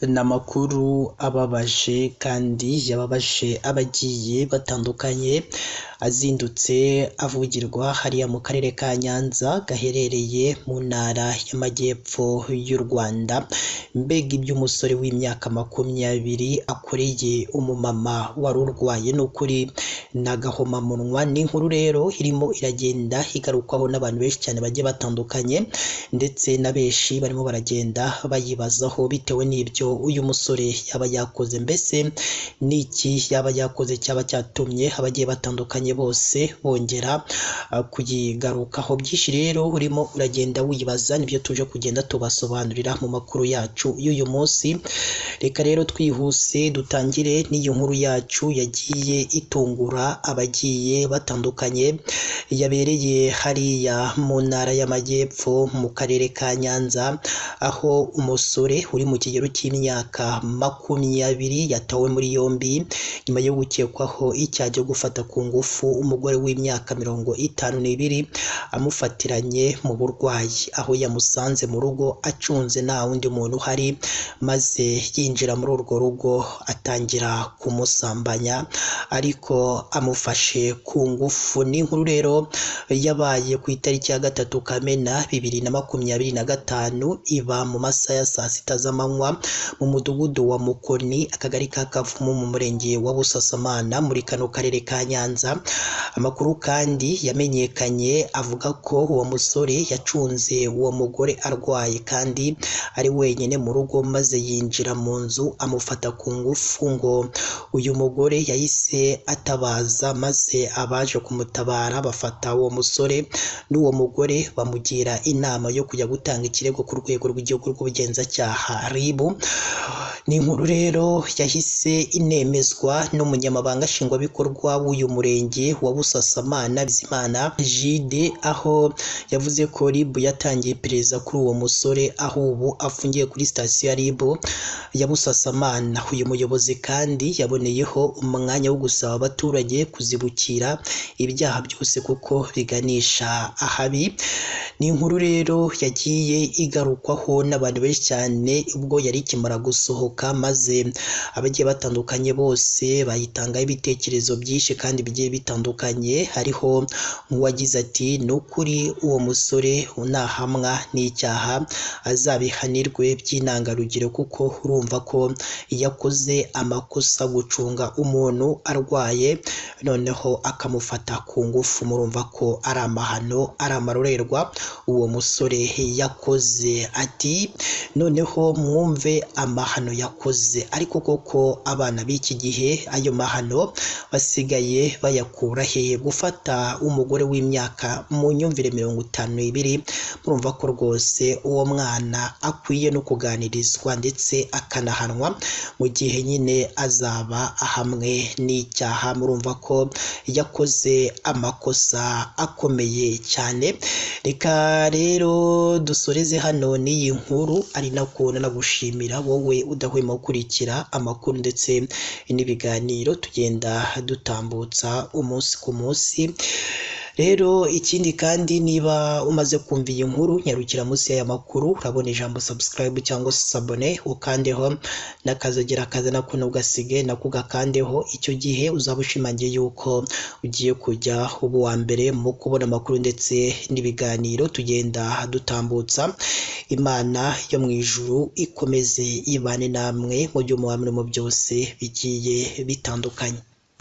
N'amakuru ababaje kandi yababaje abagiye batandukanye azindutse avugirwa hariya mu karere ka Nyanza gaherereye mu ntara y'amajyepfo y'u Rwanda. Mbega iby'umusore w'imyaka 20 akoreye umumama wari urwaye n'ukuri n'agahomamunwa. N'inkuru rero irimo iragenda igarukwaho n'abantu benshi cyane bagiye batandukanye, ndetse na benshi barimo baragenda bayibazaho bitewe n'ibyo uyu musore yaba yakoze. Mbese niki yaba yakoze cyaba cyatumye abagiye batandukanye bose bongera kuyigarukaho? Byinshi rero urimo uragenda wibaza nibyo tuje kugenda tubasobanurira mu makuru yacu y'uyu munsi. Reka rero twihuse dutangire n'iyi nkuru yacu yagiye itungura abagiye batandukanye, yabereye hariya mu ntara y'amajyepfo mu karere ka Nyanza, aho umusore uri mu kigero cy'imyaka 20 yatawe muri yombi nyuma yo gukekwaho icyaha cyo gufata ku ngufu umugore w'imyaka 52 amufatiranye mu burwayi, aho yamusanze mu rugo acunze nta wundi muntu uhari, maze yinjira muri urwo rugo atangira kumusambanya ariko amufashe ku ngufu. N'inkuru rero yabaye ku itariki ya 3 Kamena 2025, iba mu masaha ya saa sita z'amanywa mu mudugudu wa Mukoni, akagari ka Kavumu, mu murenge wa Busasamana muri kano karere ka Nyanza. Amakuru kandi yamenyekanye avuga ko uwo musore yacunze uwo mugore arwaye kandi ari wenyine mu rugo, maze yinjira mu nzu amufata ku ngufu. Ngo uyu mugore yahise atabaza, maze abaje kumutabara bafata uwo musore n'uwo mugore bamugira inama yo kujya gutanga ikirego ku rwego rw'igihugu rw'ubugenzacyaha RIB. Ni inkuru rero yahise inemezwa n'umunyamabanga nshingwabikorwa w'uyu murenge wa Busasamana, Bizimana Jide, aho yavuze ko RIB yatangiye iperereza kuri uwo musore, aho ubu afungiye kuri sitasiyo ya RIB ya Busasamana. Uyu muyobozi kandi yaboneyeho umwanya wo gusaba abaturage kuzibukira ibyaha byose kuko biganisha ahabi. Ni inkuru rero yagiye igarukwaho n'abantu benshi cyane ubwo yari ikimara gusohoka, maze abagiye batandukanye bose bayitangaho ibitekerezo byinshi kandi bigiye bitandukanye. Hariho nk'uwagize ati ni ukuri uwo musore nahamwa n'icyaha azabihanirwe by'intangarugero, kuko urumva ko yakoze amakosa gucunga umuntu arwaye noneho akamufata ku ngufu. Murumva ko ari amahano, ari amarorerwa uwo musore yakoze. Ati noneho mwumve amahano yakoze, ariko koko abana b'iki gihe ayo mahano basigaye bayakura hehe? Gufata umugore w'imyaka mu nyumvire 52, murumva ko rwose uwo mwana akwiye no kuganirizwa ndetse akanahanwa mu gihe nyine azaba ahamwe n'icyaha. Murumva ko yakoze amakosa akomeye cyane. Reka rero dusoreze hano n'iyi nkuru, ari nako nagushimira wowe udahwema gukurikira amakuru ndetse n'ibiganiro tugenda dutambutsa umunsi ku munsi. Rero ikindi kandi, niba umaze kumva iyi nkuru, nyarukira munsi y'aya makuru urabona ijambo subscribe cyangwa se abone, ukandeho n'akazogera kaza nako ntugasige nako gakandeho. Icyo gihe uzaba ushimangiye yuko ugiye kujya uba uwa mbere mu kubona amakuru ndetse n'ibiganiro tugenda dutambutsa. Imana yo mu ijuru ikomeze ibane namwe mu byo muba murimo byose bigiye bitandukanye.